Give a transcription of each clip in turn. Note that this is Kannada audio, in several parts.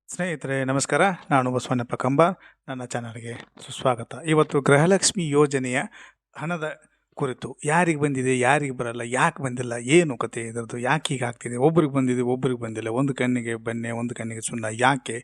ಸ್ನೇಹಿತರೆ ನಮಸ್ಕಾರ. ನಾನು ಬಸವಣ್ಣಪ್ಪ ಕಂಬಾರ್. ನನ್ನ ಚಾನಲ್ಗೆ ಸುಸ್ವಾಗತ. ಇವತ್ತು ಗೃಹಲಕ್ಷ್ಮಿ ಯೋಜನೆಯ ಹಣದ ಕುರಿತು ಯಾರಿಗೆ ಬಂದಿದೆ, ಯಾರಿಗೆ ಬರಲ್ಲ, ಯಾಕೆ ಬಂದಿಲ್ಲ, ಏನು ಕತೆ ಇದರದ್ದು, ಯಾಕೆ ಹೀಗೆ ಆಗ್ತಿದೆ, ಒಬ್ರಿಗೆ ಬಂದಿದೆ ಒಬ್ರಿಗೆ ಬಂದಿಲ್ಲ, ಒಂದು ಕಣ್ಣಿಗೆ ಬೆಣ್ಣೆ ಒಂದು ಕಣ್ಣಿಗೆ ಸುಣ್ಣ, ಯಾಕೆ,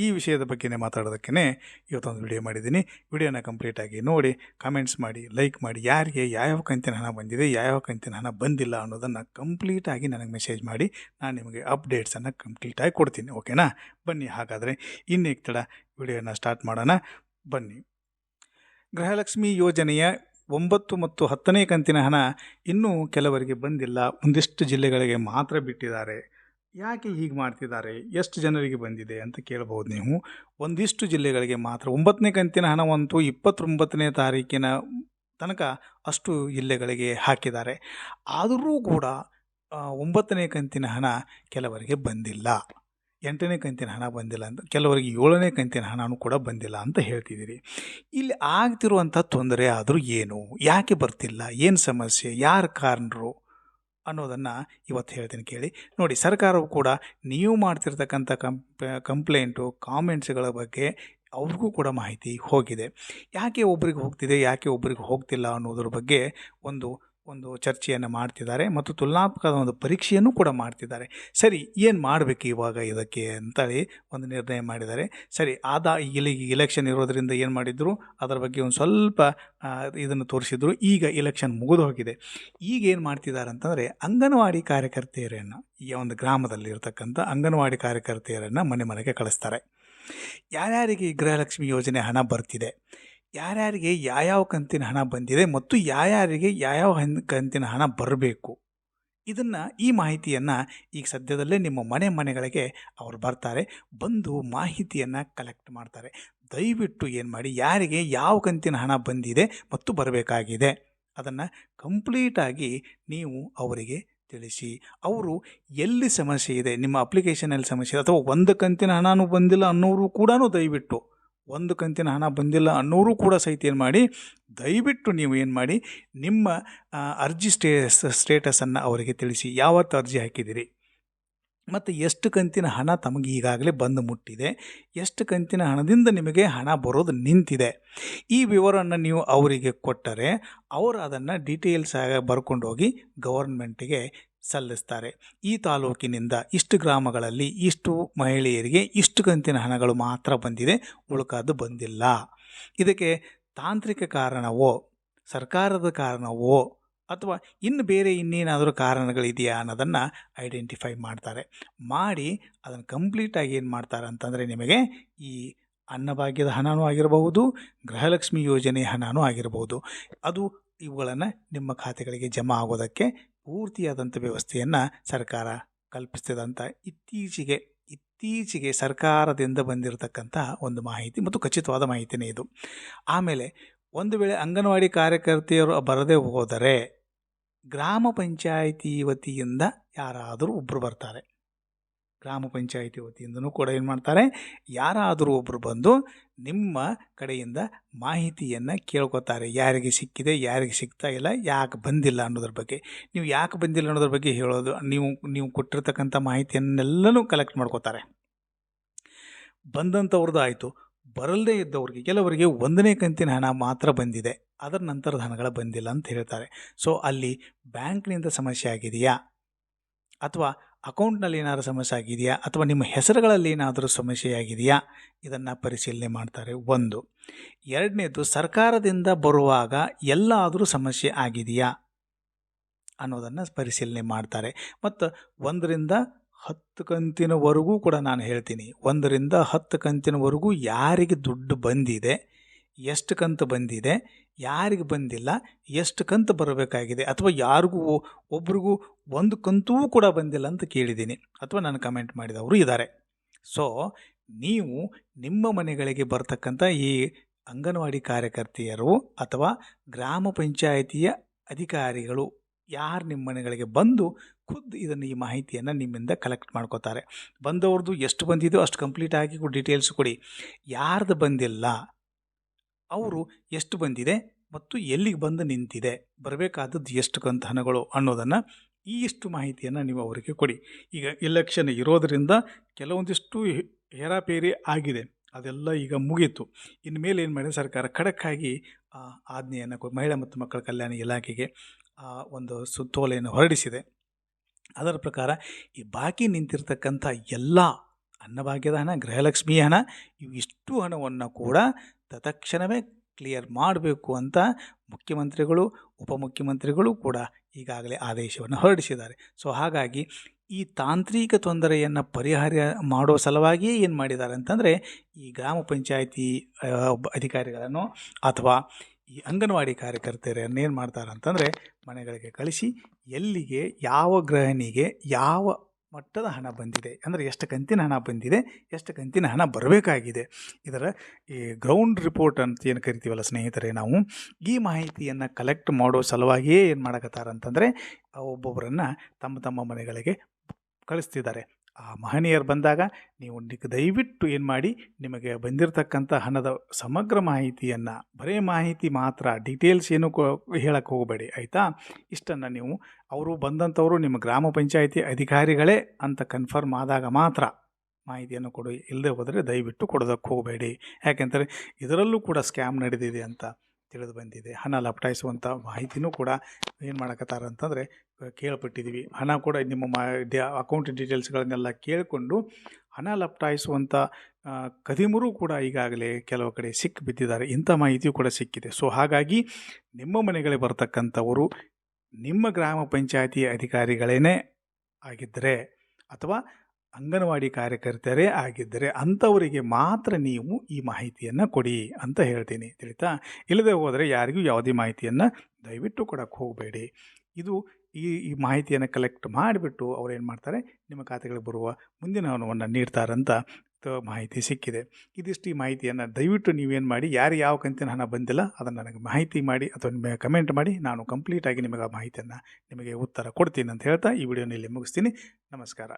ಈ ವಿಷಯದ ಬಗ್ಗೆನೇ ಮಾತಾಡೋದಕ್ಕೇ ಇವತ್ತೊಂದು ವಿಡಿಯೋ ಮಾಡಿದ್ದೀನಿ. ವಿಡಿಯೋನ ಕಂಪ್ಲೀಟಾಗಿ ನೋಡಿ, ಕಮೆಂಟ್ಸ್ ಮಾಡಿ, ಲೈಕ್ ಮಾಡಿ. ಯಾರಿಗೆ ಯಾವ್ಯಾವ ಕಂತಿನ ಹಣ ಬಂದಿದೆ, ಯಾವ್ಯಾವ ಕಂತಿನ ಹಣ ಬಂದಿಲ್ಲ ಅನ್ನೋದನ್ನು ಕಂಪ್ಲೀಟಾಗಿ ನನಗೆ ಮೆಸೇಜ್ ಮಾಡಿ. ನಾನು ನಿಮಗೆ ಅಪ್ಡೇಟ್ಸನ್ನು ಕಂಪ್ಲೀಟಾಗಿ ಕೊಡ್ತೀನಿ. ಓಕೆನಾ? ಬನ್ನಿ, ಹಾಗಾದರೆ ಇನ್ನೇಕೆ ತಡ, ವಿಡಿಯೋನ ಸ್ಟಾರ್ಟ್ ಮಾಡೋಣ. ಬನ್ನಿ. ಗೃಹಲಕ್ಷ್ಮಿ ಯೋಜನೆಯ 9 ಮತ್ತು 10ನೇ ಕಂತಿನ ಹಣ ಇನ್ನೂ ಕೆಲವರಿಗೆ ಬಂದಿಲ್ಲ. ಒಂದಿಷ್ಟು ಜಿಲ್ಲೆಗಳಿಗೆ ಮಾತ್ರ ಬಿಟ್ಟಿದ್ದಾರೆ. ಯಾಕೆ ಹೀಗೆ ಮಾಡ್ತಿದ್ದಾರೆ, ಎಷ್ಟು ಜನರಿಗೆ ಬಂದಿದೆ ಅಂತ ಕೇಳಬಹುದು ನೀವು. ಒಂದಿಷ್ಟು ಜಿಲ್ಲೆಗಳಿಗೆ ಮಾತ್ರ 9ನೇ ಕಂತಿನ ಹಣವಂತೂ 29ನೇ ತಾರೀಕಿನ ತನಕ ಅಷ್ಟು ಜಿಲ್ಲೆಗಳಿಗೆ ಹಾಕಿದ್ದಾರೆ. ಆದರೂ ಕೂಡ 9ನೇ ಕಂತಿನ ಹಣ ಕೆಲವರಿಗೆ ಬಂದಿಲ್ಲ, 8ನೇ ಕಂತಿನ ಹಣ ಬಂದಿಲ್ಲ ಅಂತ, ಕೆಲವರಿಗೆ 7ನೇ ಕಂತಿನ ಹಣನೂ ಕೂಡ ಬಂದಿಲ್ಲ ಅಂತ ಹೇಳ್ತಿದ್ದೀರಿ. ಇಲ್ಲಿ ಆಗ್ತಿರುವಂಥ ತೊಂದರೆ ಆದರೂ ಏನು, ಯಾಕೆ ಬರ್ತಿಲ್ಲ, ಏನು ಸಮಸ್ಯೆ, ಯಾರು ಕಾರಣರು ಅನ್ನೋದನ್ನು ಇವತ್ತು ಹೇಳ್ತೀನಿ ಕೇಳಿ. ನೋಡಿ, ಸರ್ಕಾರವು ಕೂಡ ನೀವು ಮಾಡ್ತಿರ್ತಕ್ಕಂಥ ಕಂಪ್ಲೇಂಟು, ಕಾಮೆಂಟ್ಸ್ಗಳ ಬಗ್ಗೆ ಅವ್ರಿಗೂ ಕೂಡ ಮಾಹಿತಿ ಹೋಗಿದೆ. ಯಾಕೆ ಒಬ್ರಿಗೆ ಹೋಗ್ತಿದೆ, ಯಾಕೆ ಒಬ್ರಿಗೆ ಹೋಗ್ತಿಲ್ಲ ಅನ್ನೋದ್ರ ಬಗ್ಗೆ ಒಂದು ಚರ್ಚೆಯನ್ನು ಮಾಡ್ತಿದ್ದಾರೆ ಮತ್ತು ತುಲನಾತ್ಮಕವಾದ ಒಂದು ಪರೀಕ್ಷೆಯನ್ನು ಕೂಡ ಮಾಡ್ತಿದ್ದಾರೆ. ಸರಿ, ಏನು ಮಾಡಬೇಕು ಇವಾಗ ಇದಕ್ಕೆ ಅಂತೇಳಿ ಒಂದು ನಿರ್ಣಯ ಮಾಡಿದ್ದಾರೆ. ಸರಿ, ಇಲೆಕ್ಷನ್ ಇರೋದರಿಂದ ಏನು ಮಾಡಿದ್ರು, ಅದರ ಬಗ್ಗೆ ಒಂದು ಸ್ವಲ್ಪ ಇದನ್ನು ತೋರಿಸಿದ್ರು. ಈಗ ಇಲೆಕ್ಷನ್ ಮುಗಿದು ಹೋಗಿದೆ. ಈಗ ಏನು ಮಾಡ್ತಿದ್ದಾರೆ ಅಂತಂದರೆ, ಅಂಗನವಾಡಿ ಕಾರ್ಯಕರ್ತೆಯರನ್ನು, ಈ ಒಂದು ಗ್ರಾಮದಲ್ಲಿ ಇರತಕ್ಕಂಥ ಅಂಗನವಾಡಿ ಕಾರ್ಯಕರ್ತೆಯರನ್ನು ಮನೆ ಮನೆಗೆ ಕಳಿಸ್ತಾರೆ. ಯಾರ್ಯಾರಿಗೆ ಗೃಹಲಕ್ಷ್ಮಿ ಯೋಜನೆ ಹಣ ಬರ್ತಿದೆ, ಯಾರ್ಯಾರಿಗೆ ಯಾವ್ಯಾವ ಕಂತಿನ ಹಣ ಬಂದಿದೆ ಮತ್ತು ಯಾರ್ಯಾರಿಗೆ ಯಾವ್ಯಾವ ಕಂತಿನ ಹಣ ಬರಬೇಕು, ಈ ಮಾಹಿತಿಯನ್ನು ಈಗ ಸದ್ಯದಲ್ಲೇ ನಿಮ್ಮ ಮನೆಗಳಿಗೆ ಅವರು ಬರ್ತಾರೆ, ಬಂದು ಮಾಹಿತಿಯನ್ನು ಕಲೆಕ್ಟ್ ಮಾಡ್ತಾರೆ. ದಯವಿಟ್ಟು ಏನು ಮಾಡಿ, ಯಾರಿಗೆ ಯಾವ ಕಂತಿನ ಹಣ ಬಂದಿದೆ ಮತ್ತು ಬರಬೇಕಾಗಿದೆ ಅದನ್ನು ಕಂಪ್ಲೀಟಾಗಿ ನೀವು ಅವರಿಗೆ ತಿಳಿಸಿ. ಅವರು ಎಲ್ಲಿ ಸಮಸ್ಯೆ ಇದೆ, ನಿಮ್ಮ ಅಪ್ಲಿಕೇಶನಲ್ಲಿ ಸಮಸ್ಯೆ ಇದೆ, ಅಥವಾ ಒಂದು ಕಂತಿನ ಹಣನೂ ಬಂದಿಲ್ಲ ಅನ್ನೋರು ಕೂಡ ದಯವಿಟ್ಟು, ಒಂದು ಕಂತಿನ ಹಣ ಬಂದಿಲ್ಲ ಅನ್ನೋರು ಕೂಡ ಸಹಿತ ಏನು ಮಾಡಿ, ದಯವಿಟ್ಟು ನೀವು ಏನು ಮಾಡಿ, ನಿಮ್ಮ ಅರ್ಜಿ ಸ್ಟೇಟಸನ್ನು ಅವರಿಗೆ ತಿಳಿಸಿ. ಯಾವತ್ತು ಅರ್ಜಿ ಹಾಕಿದ್ದೀರಿ ಮತ್ತು ಎಷ್ಟು ಕಂತಿನ ಹಣ ತಮಗೆ ಈಗಾಗಲೇ ಬಂದು ಮುಟ್ಟಿದೆ, ಎಷ್ಟು ಕಂತಿನ ಹಣದಿಂದ ನಿಮಗೆ ಹಣ ಬರೋದು ನಿಂತಿದೆ, ಈ ವಿವರವನ್ನು ನೀವು ಅವರಿಗೆ ಕೊಟ್ಟರೆ ಅವರು ಅದನ್ನು ಡೀಟೇಲ್ಸ್ ಆಗಿ ಬರ್ಕೊಂಡೋಗಿ ಗವರ್ನ್ಮೆಂಟಿಗೆ ಸಲ್ಲಿಸ್ತಾರೆ. ಈ ತಾಲೂಕಿನಿಂದ ಇಷ್ಟು ಗ್ರಾಮಗಳಲ್ಲಿ ಇಷ್ಟು ಮಹಿಳೆಯರಿಗೆ ಇಷ್ಟು ಕಂತಿನ ಹಣಗಳು ಮಾತ್ರ ಬಂದಿದೆ, ಉಳ್ಕಾದು ಬಂದಿಲ್ಲ. ಇದಕ್ಕೆ ತಾಂತ್ರಿಕ ಕಾರಣವೋ, ಸರ್ಕಾರದ ಕಾರಣವೋ, ಅಥವಾ ಇನ್ನು ಬೇರೆ ಇನ್ನೇನಾದರೂ ಕಾರಣಗಳಿದೆಯಾ ಅನ್ನೋದನ್ನು ಐಡೆಂಟಿಫೈ ಮಾಡ್ತಾರೆ. ಮಾಡಿ ಅದನ್ನು ಕಂಪ್ಲೀಟಾಗಿ ಏನು ಮಾಡ್ತಾರೆ ಅಂತಂದರೆ, ನಿಮಗೆ ಈ ಅನ್ನಭಾಗ್ಯದ ಹಣನೂ ಆಗಿರಬಹುದು, ಗೃಹಲಕ್ಷ್ಮಿ ಯೋಜನೆ ಹಣನೂ ಆಗಿರಬಹುದು, ಇವುಗಳನ್ನು ನಿಮ್ಮ ಖಾತೆಗಳಿಗೆ ಜಮಾ ಆಗೋದಕ್ಕೆ ಪೂರ್ತಿಯಾದಂಥ ವ್ಯವಸ್ಥೆಯನ್ನು ಸರ್ಕಾರ ಕಲ್ಪಿಸ್ತಿದೆ ಅಂತ ಇತ್ತೀಚೆಗೆ ಸರ್ಕಾರದಿಂದ ಬಂದಿರತಕ್ಕಂಥ ಒಂದು ಮಾಹಿತಿ ಮತ್ತು ಖಚಿತವಾದ ಮಾಹಿತಿನೇ ಇದು. ಆಮೇಲೆ ಒಂದು ವೇಳೆ ಅಂಗನವಾಡಿ ಕಾರ್ಯಕರ್ತೆಯರು ಬರದೇ ಹೋದರೆ ಗ್ರಾಮ ಪಂಚಾಯಿತಿ ವತಿಯಿಂದ ಯಾರಾದರೂ ಒಬ್ಬರು ಬರ್ತಾರೆ. ಗ್ರಾಮ ಪಂಚಾಯಿತಿ ವತಿಯಿಂದನೂ ಕೂಡ ಏನು ಮಾಡ್ತಾರೆ, ಯಾರಾದರೂ ಒಬ್ಬರು ಬಂದು ನಿಮ್ಮ ಕಡೆಯಿಂದ ಮಾಹಿತಿಯನ್ನು ಕೇಳ್ಕೊತಾರೆ. ಯಾರಿಗೆ ಸಿಕ್ಕಿದೆ, ಯಾರಿಗೆ ಸಿಗ್ತಾ ಇಲ್ಲ, ಯಾಕೆ ಬಂದಿಲ್ಲ ಅನ್ನೋದ್ರ ಬಗ್ಗೆ. ನೀವು ಯಾಕೆ ಬಂದಿಲ್ಲ ಅನ್ನೋದ್ರ ಬಗ್ಗೆ ಹೇಳೋದು, ನೀವು ಕೊಟ್ಟಿರ್ತಕ್ಕಂಥ ಮಾಹಿತಿಯನ್ನೆಲ್ಲನೂ ಕಲೆಕ್ಟ್ ಮಾಡ್ಕೋತಾರೆ. ಬಂದಂಥವ್ರದ್ದು ಆಯಿತು, ಬರಲ್ಲದೇ ಇದ್ದವ್ರಿಗೆ ಕೆಲವರಿಗೆ 1ನೇ ಕಂತಿನ ಹಣ ಮಾತ್ರ ಬಂದಿದೆ, ಅದರ ನಂತರದ ಹಣಗಳ ಬಂದಿಲ್ಲ ಅಂತ ಹೇಳ್ತಾರೆ. ಸೊ ಅಲ್ಲಿ ಬ್ಯಾಂಕ್ನಿಂದ ಸಮಸ್ಯೆ ಆಗಿದೆಯಾ, ಅಥವಾ ಅಕೌಂಟ್ನಲ್ಲಿ ಏನಾದರೂ ಸಮಸ್ಯೆ ಆಗಿದೆಯಾ, ಅಥವಾ ನಿಮ್ಮ ಹೆಸರುಗಳಲ್ಲಿ ಏನಾದರೂ ಸಮಸ್ಯೆ ಆಗಿದೆಯಾ, ಇದನ್ನು ಪರಿಶೀಲನೆ ಮಾಡ್ತಾರೆ. 1. 2ನೇದು, ಸರ್ಕಾರದಿಂದ ಬರುವಾಗ ಎಲ್ಲಾದರೂ ಸಮಸ್ಯೆ ಆಗಿದೆಯಾ ಅನ್ನೋದನ್ನು ಪರಿಶೀಲನೆ ಮಾಡ್ತಾರೆ. ಮತ್ತು 1ರಿಂದ 10 ಕಂತಿನವರೆಗೂ ಕೂಡ ನಾನು ಹೇಳ್ತೀನಿ, 1ರಿಂದ 10 ಕಂತಿನವರೆಗೂ ಯಾರಿಗೆ ದುಡ್ಡು ಬಂದಿದೆ, ಎಷ್ಟು ಕಂತು ಬಂದಿದೆ, ಯಾರಿಗೆ ಬಂದಿಲ್ಲ, ಎಷ್ಟು ಕಂತು ಬರಬೇಕಾಗಿದೆ, ಅಥವಾ ಯಾರಿಗೂ ಒಬ್ರಿಗೂ ಒಂದು ಕಂತೂ ಕೂಡ ಬಂದಿಲ್ಲ ಅಂತ ಕೇಳಿದ್ದೀನಿ, ಅಥವಾ ನಾನು ಕಮೆಂಟ್ ಮಾಡಿದವರು ಇದ್ದಾರೆ. ಸೊ ನೀವು ನಿಮ್ಮ ಮನೆಗಳಿಗೆ ಬರ್ತಕ್ಕಂಥ ಈ ಅಂಗನವಾಡಿ ಕಾರ್ಯಕರ್ತೆಯರು ಅಥವಾ ಗ್ರಾಮ ಪಂಚಾಯಿತಿಯ ಅಧಿಕಾರಿಗಳು ಯಾರು ನಿಮ್ಮ ಮನೆಗಳಿಗೆ ಬಂದು ಈ ಮಾಹಿತಿಯನ್ನು ನಿಮ್ಮಿಂದ ಕಲೆಕ್ಟ್ ಮಾಡ್ಕೋತಾರೆ. ಬಂದವ್ರದ್ದು ಎಷ್ಟು ಬಂದಿದೆಯೋ ಅಷ್ಟು ಕಂಪ್ಲೀಟಾಗಿ ಡೀಟೇಲ್ಸ್ ಕೊಡಿ. ಯಾರ್ದು ಬಂದಿಲ್ಲ, ಅವರು ಎಷ್ಟು ಬಂದಿದೆ ಮತ್ತು ಎಲ್ಲಿಗೆ ಬಂದು ನಿಂತಿದೆ, ಬರಬೇಕಾದದ್ದು ಎಷ್ಟು ಕಂತು ಹಣಗಳು ಅನ್ನೋದನ್ನು ಈ ಇಷ್ಟು ಮಾಹಿತಿಯನ್ನು ನೀವು ಅವರಿಗೆ ಕೊಡಿ. ಈಗ ಇಲೆಕ್ಷನ್ ಇರೋದರಿಂದ ಕೆಲವೊಂದಿಷ್ಟು ಹೇರಾಪೇರಿ ಆಗಿದೆ, ಅದೆಲ್ಲ ಈಗ ಮುಗೀತು. ಇನ್ನು ಮೇಲೆ ಏನು ಮಾಡಿದೆ ಸರ್ಕಾರ ಖಡಕ್ಕಾಗಿ ಆಜ್ಞೆಯನ್ನು ಮಹಿಳಾ ಮತ್ತು ಮಕ್ಕಳ ಕಲ್ಯಾಣ ಇಲಾಖೆಗೆ ಒಂದು ಸುತ್ತೋಲೆಯನ್ನು ಹೊರಡಿಸಿದೆ. ಅದರ ಪ್ರಕಾರ ಈ ಬಾಕಿ ನಿಂತಿರ್ತಕ್ಕಂಥ ಎಲ್ಲ ಅನ್ನಭಾಗ್ಯದ ಹಣ, ಗೃಹಲಕ್ಷ್ಮಿ ಹಣ, ಇವಿಷ್ಟು ಹಣವನ್ನು ಕೂಡ ತತ್ಕ್ಷಣವೇ ಕ್ಲಿಯರ್ ಮಾಡಬೇಕು ಅಂತ ಮುಖ್ಯಮಂತ್ರಿಗಳು, ಉಪಮುಖ್ಯಮಂತ್ರಿಗಳು ಕೂಡ ಈಗಾಗಲೇ ಆದೇಶವನ್ನು ಹೊರಡಿಸಿದ್ದಾರೆ. ಸೊ ಹಾಗಾಗಿ ಈ ತಾಂತ್ರಿಕ ತೊಂದರೆಯನ್ನು ಪರಿಹಾರ ಮಾಡೋ ಸಲುವಾಗಿಯೇ ಏನು ಮಾಡಿದ್ದಾರೆ ಅಂತಂದರೆ, ಈ ಗ್ರಾಮ ಪಂಚಾಯಿತಿ ಅಧಿಕಾರಿಗಳನ್ನು ಅಥವಾ ಈ ಅಂಗನವಾಡಿ ಕಾರ್ಯಕರ್ತೆಯರನ್ನು ಏನು ಮಾಡ್ತಾರೆ ಅಂತಂದರೆ ಮನೆಗಳಿಗೆ ಕಳಿಸಿ ಎಲ್ಲಿಗೆ ಯಾವ ಗೃಹಿಣಿಗೆ ಯಾವ ಮಟ್ಟದ ಹಣ ಬಂದಿದೆ, ಅಂದರೆ ಎಷ್ಟು ಕಂತಿನ ಹಣ ಬಂದಿದೆ, ಎಷ್ಟು ಕಂತಿನ ಹಣ ಬರಬೇಕಾಗಿದೆ, ಇದರ ಈ ಗ್ರೌಂಡ್ ರಿಪೋರ್ಟ್ ಅಂತ ಏನು ಕರಿತೀವಲ್ಲ ಸ್ನೇಹಿತರೆ, ನಾವು ಈ ಮಾಹಿತಿಯನ್ನು ಕಲೆಕ್ಟ್ ಮಾಡೋ ಸಲುವಾಗಿಯೇ ಏನು ಮಾಡಕತ್ತಾರೆ ಅಂತಂದರೆ ಒಬ್ಬೊಬ್ಬರನ್ನು ತಮ್ಮ ತಮ್ಮ ಮನೆಗಳಿಗೆ ಕಳಿಸ್ತಿದ್ದಾರೆ. ಆ ಮಹನೀಯರು ಬಂದಾಗ ನೀವು ದಯವಿಟ್ಟು ಏನು ಮಾಡಿ, ನಿಮಗೆ ಬಂದಿರತಕ್ಕಂಥ ಹಣದ ಸಮಗ್ರ ಮಾಹಿತಿಯನ್ನು, ಬರೀ ಮಾಹಿತಿ ಮಾತ್ರ, ಡೀಟೇಲ್ಸ್ ಏನು ಹೇಳಕ್ಕೆ ಹೋಗಬೇಡಿ, ಆಯಿತಾ. ಇಷ್ಟನ್ನು ನೀವು ಅವರು ಬಂದಂಥವರು ನಿಮ್ಮ ಗ್ರಾಮ ಪಂಚಾಯಿತಿ ಅಧಿಕಾರಿಗಳೇ ಅಂತ ಕನ್ಫರ್ಮ್ ಆದಾಗ ಮಾತ್ರ ಮಾಹಿತಿಯನ್ನು ಕೊಡಿ. ಇಲ್ಲದೆ ಹೋದರೆ ದಯವಿಟ್ಟು ಕೊಡೋದಕ್ಕೆ ಹೋಗಬೇಡಿ. ಯಾಕೆಂದರೆ ಇದರಲ್ಲೂ ಕೂಡ ಸ್ಕ್ಯಾಮ್ ನಡೆದಿದೆ ಅಂತ ತಿಳಿದು ಬಂದಿದೆ. ಹಣ ಲಪಟಾಯಿಸುವಂಥ ಮಾಹಿತಿನೂ ಕೂಡ ಏನು ಮಾಡಕತ್ತಾರೆ ಅಂತಂದರೆ ಕೇಳ್ಪಟ್ಟಿದ್ದೀವಿ. ಹಣ ಕೂಡ ನಿಮ್ಮ ಅಕೌಂಟ್ ಡೀಟೇಲ್ಸ್ಗಳನ್ನೆಲ್ಲ ಕೇಳಿಕೊಂಡು ಹಣ ಲಪಟಾಯಿಸುವಂಥ ಕದಿಮರು ಕೂಡ ಈಗಾಗಲೇ ಕೆಲವು ಕಡೆ ಸಿಕ್ಕಿ ಬಿದ್ದಿದ್ದಾರೆ. ಇಂಥ ಮಾಹಿತಿಯೂ ಕೂಡ ಸಿಕ್ಕಿದೆ. ಸೊ ಹಾಗಾಗಿ ನಿಮ್ಮ ಮನೆಗಳಿಗೆ ಬರ್ತಕ್ಕಂಥವರು ನಿಮ್ಮ ಗ್ರಾಮ ಪಂಚಾಯಿತಿ ಅಧಿಕಾರಿಗಳೇನೇ ಆಗಿದ್ದರೆ ಅಥವಾ ಅಂಗನವಾಡಿ ಕಾರ್ಯಕರ್ತರೇ ಆಗಿದ್ದರೆ ಅಂಥವರಿಗೆ ಮಾತ್ರ ನೀವು ಈ ಮಾಹಿತಿಯನ್ನು ಕೊಡಿ ಅಂತ ಹೇಳ್ತೀನಿ, ತಿಳಿತಾ. ಇಲ್ಲದೆ ಹೋದರೆ ಯಾರಿಗೂ ಯಾವುದೇ ಮಾಹಿತಿಯನ್ನು ದಯವಿಟ್ಟು ಕೊಡೋಕ್ಕೆ ಹೋಗಬೇಡಿ. ಇದು ಈ ಮಾಹಿತಿಯನ್ನು ಕಲೆಕ್ಟ್ ಮಾಡಿಬಿಟ್ಟು ಅವ್ರು ಏನು ಮಾಡ್ತಾರೆ, ನಿಮ್ಮ ಖಾತೆಗಳಿಗೆ ಬರುವ ಮುಂದಿನ ಹಣವನ್ನು ನೀಡ್ತಾರಂತ ಮಾಹಿತಿ ಸಿಕ್ಕಿದೆ. ಇದಿಷ್ಟು ಈ ಮಾಹಿತಿಯನ್ನು ದಯವಿಟ್ಟು ನೀವೇನು ಮಾಡಿ, ಯಾರು ಯಾವ ಕಂತಿನ ಹಣ ಬಂದಿಲ್ಲ ಅದನ್ನು ನನಗೆ ಮಾಹಿತಿ ಮಾಡಿ ಅಥವಾ ನಿಮಗೆ ಕಮೆಂಟ್ ಮಾಡಿ, ನಾನು ಕಂಪ್ಲೀಟಾಗಿ ನಿಮಗೆ ಆ ಮಾಹಿತಿಯನ್ನು ನಿಮಗೆ ಉತ್ತರ ಕೊಡ್ತೀನಿ ಅಂತ ಹೇಳ್ತಾ ಈ ವಿಡಿಯೋನ ಇಲ್ಲಿ ಮುಗಿಸ್ತೀನಿ. ನಮಸ್ಕಾರ.